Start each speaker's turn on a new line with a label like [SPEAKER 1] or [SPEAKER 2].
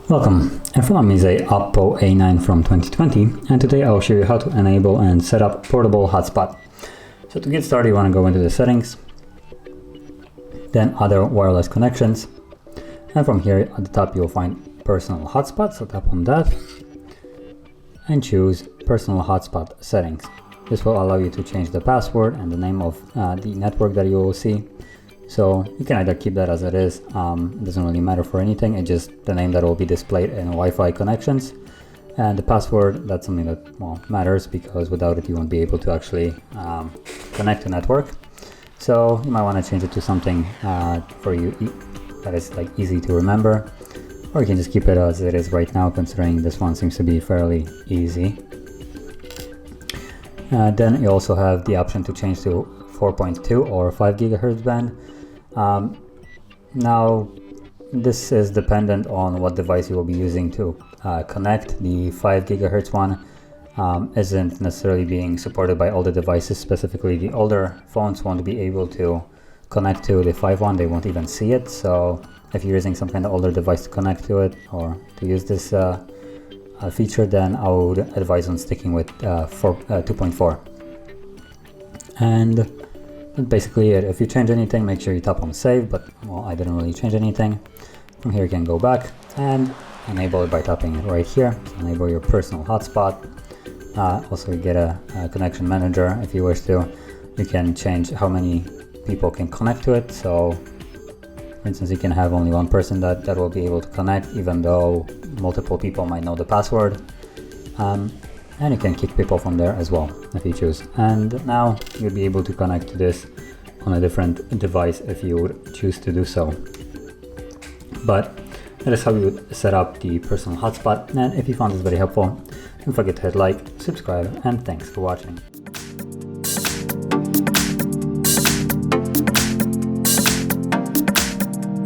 [SPEAKER 1] Welcome, in front of me is a OPPO A9 from 2020, and today I'll show you how to enable and set up portable hotspot. So to get started, you want to go into the settings, then other wireless connections, and from here at the top you'll find personal hotspot, so tap on that and choose personal hotspot settings. This will allow you to change the password and the name of the network that you will see. So you can either keep that as it is, it doesn't really matter for anything, it's just the name that will be displayed in Wi-Fi connections. And the password, that's something that matters, because without it you won't be able to actually connect to network. So you might want to change it to something for you that is like easy to remember, or you can just keep it as it is right now, considering this one seems to be fairly easy. Then you also have the option to change to 4.2 or 5 gigahertz band. Now this is dependent on what device you will be using to connect. The 5 gigahertz one isn't necessarily being supported by all the devices. Specifically, the older phones won't be able to connect to the 5 one, they won't even see it. So if you're using some kind of older device to connect to it or to use this feature, then I would advise on sticking with 2.4. And basically it. If you change anything, make sure you tap on save, but I didn't really change anything. From here you can go back and enable it by tapping it right here. So enable your personal hotspot. Also you get a connection manager if you wish to. You can change how many people can connect to it. So for instance, you can have only one person that will be able to connect, even though multiple people might know the password. And you can kick people from there as well if you choose. And now you'll be able to connect to this on a different device if you would choose to do so. But that is how you would set up the personal hotspot. And if you found this very helpful, don't forget to hit like, subscribe, and thanks for watching.